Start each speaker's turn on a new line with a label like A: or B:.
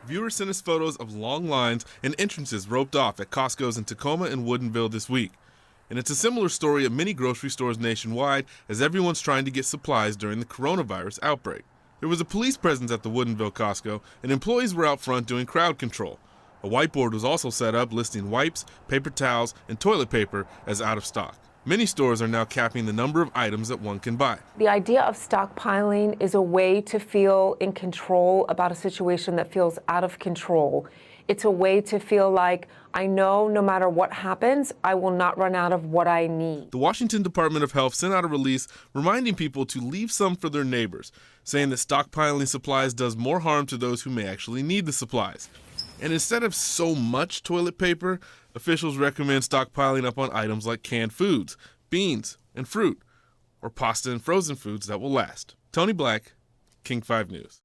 A: Viewers sent us photos of long lines and entrances roped off at Costco's in Tacoma and Woodinville this week. And it's a similar story at many grocery stores nationwide as everyone's trying to get supplies during the coronavirus outbreak. There was a police presence at the Woodinville Costco, and employees were out front doing crowd control. A whiteboard was also set up listing wipes, paper towels, and toilet paper as out of stock. Many stores are now capping the number of items that one can buy.
B: The idea of stockpiling is a way to feel in control about a situation that feels out of control. It's a way to feel like, I know no matter what happens, I will not run out of what I need.
A: The Washington Department of Health sent out a release reminding people to leave some for their neighbors, saying that stockpiling supplies does more harm to those who may actually need the supplies. And instead of so much toilet paper, officials recommend stockpiling up on items like canned foods, beans, and fruit, or pasta and frozen foods that will last. Tony Black, King 5 News.